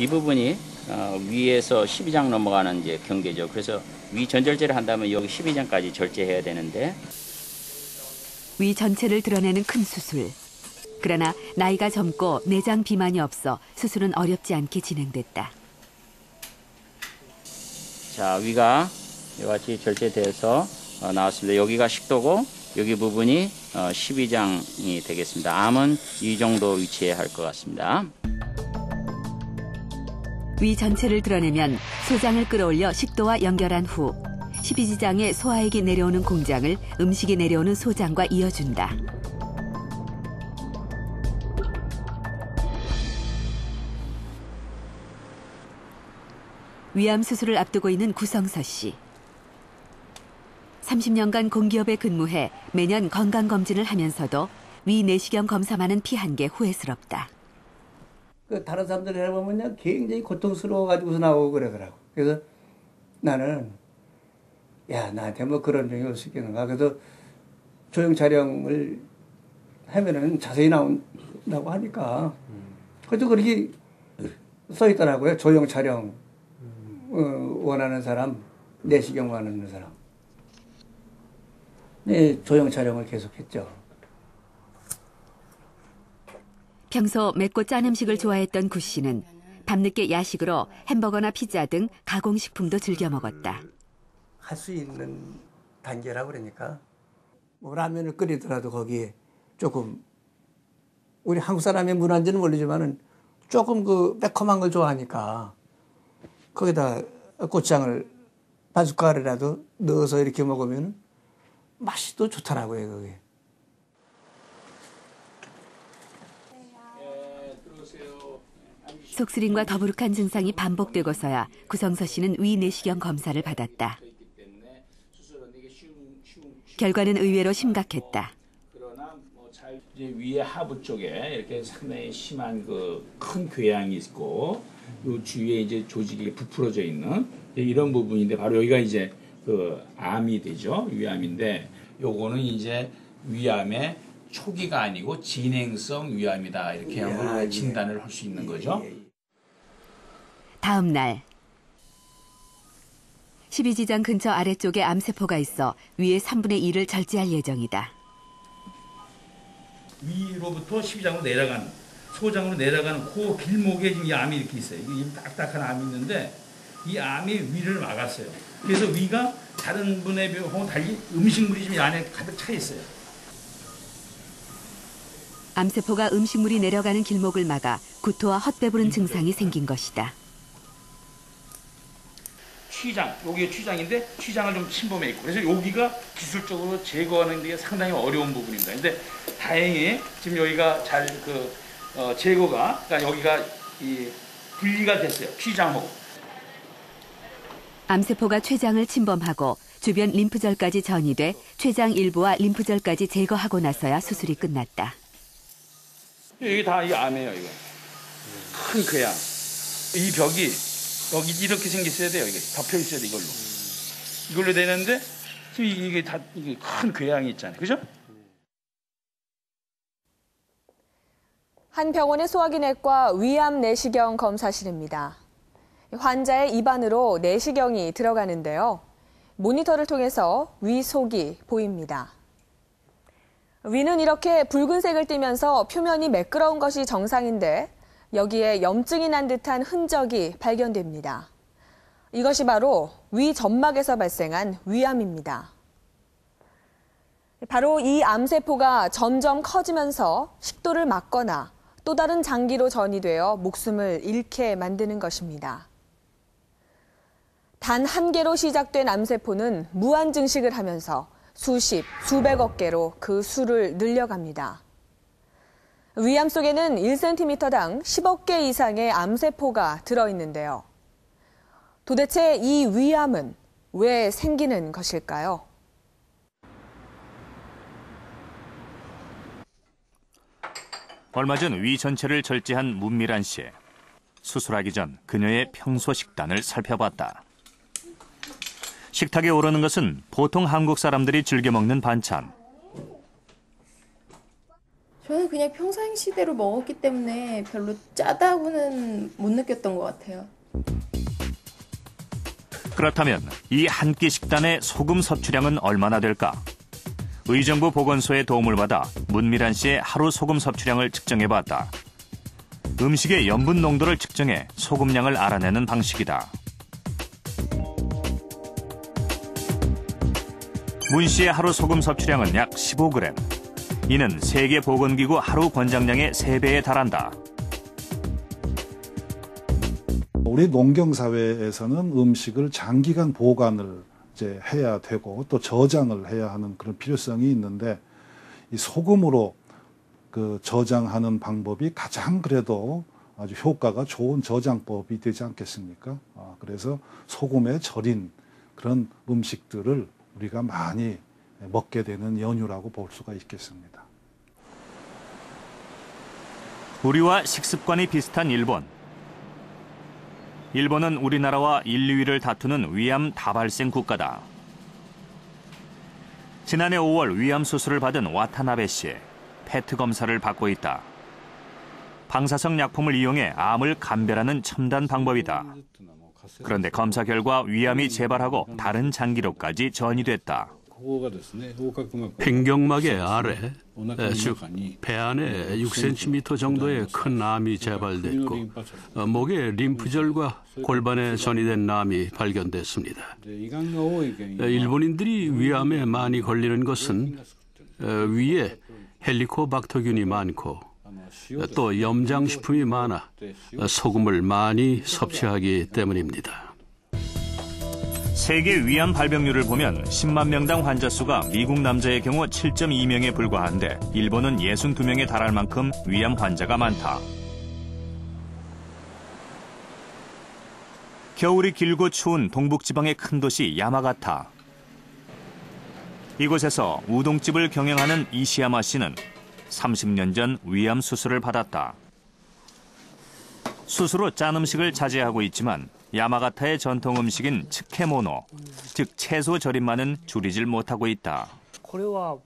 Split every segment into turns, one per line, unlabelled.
이 부분이 위에서 12장 넘어가는 이제 경계죠. 그래서 위 전절제를 한다면 여기 12장까지 절제해야 되는데.
위 전체를 드러내는 큰 수술. 그러나 나이가 젊고 내장 비만이 없어 수술은 어렵지 않게 진행됐다.
자, 위가 이와 같이 절제돼서 나왔습니다. 여기가 식도고 여기 부분이 12장이 되겠습니다. 암은 이 정도 위치에 할 것 같습니다.
위 전체를 드러내면 소장을 끌어올려 식도와 연결한 후 12지장의 소화액이 내려오는 공장을 음식이 내려오는 소장과 이어준다. 위암 수술을 앞두고 있는 구성서 씨. 30년간 공기업에 근무해 매년 건강검진을 하면서도 위 내시경 검사만은 피한 게 후회스럽다.
다른 사람들 해보면 굉장히 고통스러워가지고서 나오고 그러더라고. 그래서 나는 나한테 뭐 그런 적이 올 수 있겠는가. 그래서 조형 촬영을 하면은 자세히 나온다고 하니까. 그래도 그렇게 써 있더라고요. 조형 촬영 원하는 사람, 내시경 원하는 사람. 네, 조형 촬영을 계속했죠.
평소 맵고 짠 음식을 좋아했던 구 씨는 밤늦게 야식으로 햄버거나 피자 등 가공식품도 즐겨 먹었다.
할 수 있는 단계라고 그러니까 뭐 라면을 끓이더라도 거기에 조금 우리 한국 사람의 문화인지는 모르지만은 조금 그 매콤한 걸 좋아하니까 거기다 고추장을 반 숟갈이라도 넣어서 이렇게 먹으면 맛이 또 좋더라고요, 그게.
속쓰림과 더부룩한 증상이 반복되고서야 구성서 씨는 위 내시경 검사를 받았다. 결과는 의외로 심각했다.
이제 위에 하부 쪽에 이렇게 상당히 심한 그 큰 궤양이 있고, 요 주위에 이제 조직이 부풀어져 있는 이런 부분인데 바로 여기가 이제 그 암이 되죠. 위암인데 요거는 이제 위암의 초기가 아니고 진행성 위암이다 이렇게 한번 진단을 할 수 있는 거죠.
다음 날 12지장 근처 아래쪽에 암세포가 있어 위의 3분의 1을 절제할 예정이다.
위로부터 12장으로 내려가는, 소장으로 내려가는 그 길목에 지금 이 암이 이렇게 있어요. 이 딱딱한 암이 있는데 이 암이 위를 막았어요. 그래서 위가 다른 분의 병하고 달리 음식물이 지금 이 안에 가득 차 있어요.
암세포가 음식물이 내려가는 길목을 막아 구토와 헛배부른 증상이 생긴 것이다.
취장, 여기가 취장인데 취장을 좀 침범해 있고, 그래서 여기가 기술적으로 제거하는 게 상당히 어려운 부분입니다. 근데 다행히 지금 여기가 잘 제거가, 그러니까 여기가 분리가 됐어요. 취장하고.
암세포가 췌장을 침범하고 주변 림프절까지 전이돼 췌장 일부와 림프절까지 제거하고 나서야 수술이 끝났다.
여기 다 이 암이에요, 이거. 큰 궤양. 이 벽이 여기 이렇게 생겼어야 돼요. 이게 덮여 있어야 돼, 이걸로. 이걸로 되는데 지금 이게 다 이게 큰 궤양이 있잖아요. 그죠?
한 병원의 소화기내과 위암 내시경 검사실입니다. 환자의 입안으로 내시경이 들어가는데요. 모니터를 통해서 위 속이 보입니다. 위는 이렇게 붉은색을 띠면서 표면이 매끄러운 것이 정상인데 여기에 염증이 난 듯한 흔적이 발견됩니다. 이것이 바로 위 점막에서 발생한 위암입니다. 바로 이 암세포가 점점 커지면서 식도를 막거나 또 다른 장기로 전이되어 목숨을 잃게 만드는 것입니다. 단 한 개로 시작된 암세포는 무한 증식을 하면서 수십, 수백억 개로 그 수를 늘려갑니다. 위암 속에는 1cm당 10억 개 이상의 암세포가 들어있는데요. 도대체 이 위암은 왜 생기는 것일까요?
얼마 전 위 전체를 절제한 문미란 씨. 수술하기 전 그녀의 평소 식단을 살펴봤다. 식탁에 오르는 것은 보통 한국 사람들이 즐겨 먹는 반찬.
저는 그냥 평상시대로 먹었기 때문에 별로 짜다고는 못 느꼈던 것 같아요.
그렇다면 이 한 끼 식단의 소금 섭취량은 얼마나 될까? 의정부 보건소의 도움을 받아 문미란 씨의 하루 소금 섭취량을 측정해봤다. 음식의 염분 농도를 측정해 소금량을 알아내는 방식이다. 문 씨의 하루 소금 섭취량은 약 15g. 이는 세계보건기구 하루 권장량의 3배에 달한다.
우리 농경사회에서는 음식을 장기간 보관을 이제 해야 되고 또 저장을 해야 하는 그런 필요성이 있는데 이 소금으로 그 저장하는 방법이 가장 그래도 아주 효과가 좋은 저장법이 되지 않겠습니까? 그래서 소금에 절인 그런 음식들을 우리가 많이 먹게 되는 연유라고 볼 수가 있겠습니다.
우리와 식습관이 비슷한 일본. 일본은 우리나라와 1, 2위를 다투는 위암 다발생 국가다. 지난해 5월 위암 수술을 받은 와타나베 씨. 페트 검사를 받고 있다. 방사성 약품을 이용해 암을 감별하는 첨단 방법이다. 그런데 검사 결과 위암이 재발하고 다른 장기로까지 전이됐다.
횡격막의 아래, 즉 배 안에 6cm 정도의 큰 암이 재발됐고 목에 림프절과 골반에 전이된 암이 발견됐습니다. 일본인들이 위암에 많이 걸리는 것은 위에 헬리코박터균이 많고 또 염장식품이 많아 소금을 많이 섭취하기 때문입니다.
세계 위암 발병률을 보면 10만 명당 환자 수가 미국 남자의 경우 7.2명에 불과한데 일본은 62명에 달할 만큼 위암 환자가 많다. 겨울이 길고 추운 동북지방의 큰 도시 야마가타. 이곳에서 우동집을 경영하는 이시야마 씨는 30년 전 위암 수술을 받았다. 스스로 짠 음식을 자제하고 있지만 야마가타의 전통 음식인 츠케모노, 즉 채소 절임만은 줄이질 못하고 있다.
これは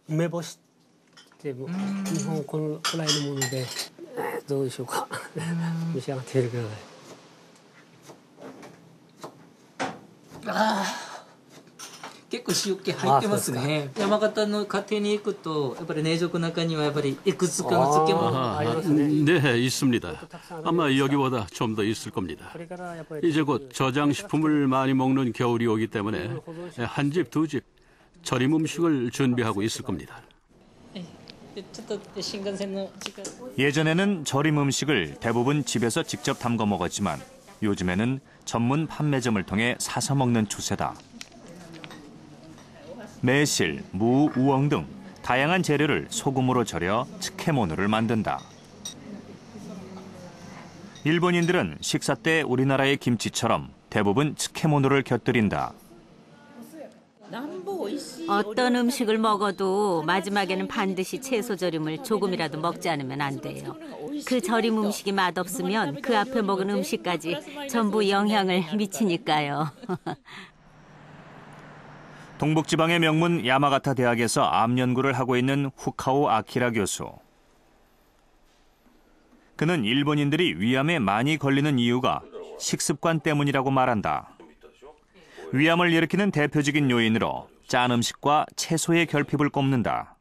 梅干しって日本このくらいのものでどうでしょうか召し上がってみてください。
結構塩気入ってますね。山形の家庭に行くとやっぱり冷蔵庫の中にはやっぱりいくつかの漬物ありますね。
네, 있습니다. 아마 여기보다 좀 더 있을 겁니다. 이제 곧 저장식품을 많이 먹는 겨울이 오기 때문에 한 집, 두 집 절임 음식을 준비하고 있을 겁니다.
예전에는 절임 음식을 대부분 집에서 직접 담궈 먹었지만 요즘에는 전문 판매점을 통해 사서 먹는 추세다. 매실, 무, 우엉 등 다양한 재료를 소금으로 절여 츠케모노를 만든다. 일본인들은 식사 때 우리나라의 김치처럼 대부분 츠케모노를 곁들인다.
어떤 음식을 먹어도 마지막에는 반드시 채소 절임을 조금이라도 먹지 않으면 안 돼요. 그 절임 음식이 맛없으면 그 앞에 먹은 음식까지 전부 영향을 미치니까요.
동북지방의 명문 야마가타 대학에서 암 연구를 하고 있는 후카오 아키라 교수. 그는 일본인들이 위암에 많이 걸리는 이유가 식습관 때문이라고 말한다. 위암을 일으키는 대표적인 요인으로 짠 음식과 채소의 결핍을 꼽는다.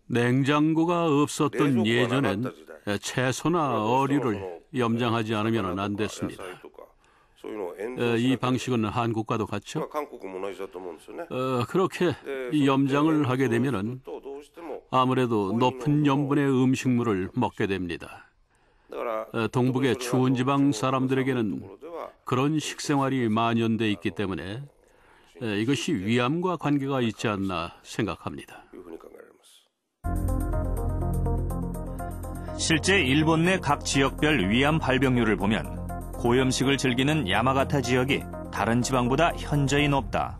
냉장고가 없었던 예전엔 채소나 어류를 염장하지 않으면 안 됐습니다. 이 방식은 한국과도 같죠? 그렇게 염장을 하게 되면 아무래도 높은 염분의 음식물을 먹게 됩니다. 동북의 추운 지방 사람들에게는 그런 식생활이 만연돼 있기 때문에 이것이 위암과 관계가 있지 않나 생각합니다.
실제 일본 내 각 지역별 위암 발병률을 보면 고염식을 즐기는 야마가타 지역이 다른 지방보다 현저히 높다.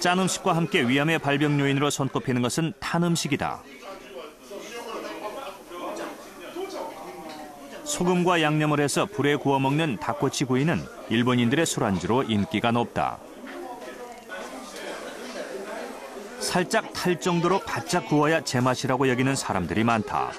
짠 음식과 함께 위암의 발병 요인으로 손꼽히는 것은 탄 음식이다. 소금과 양념을 해서 불에 구워 먹는 닭꼬치 구이는 일본인들의 술안주로 인기가 높다. 살짝 탈 정도로 바짝 구워야 제맛이라고 여기는 사람들이 많다.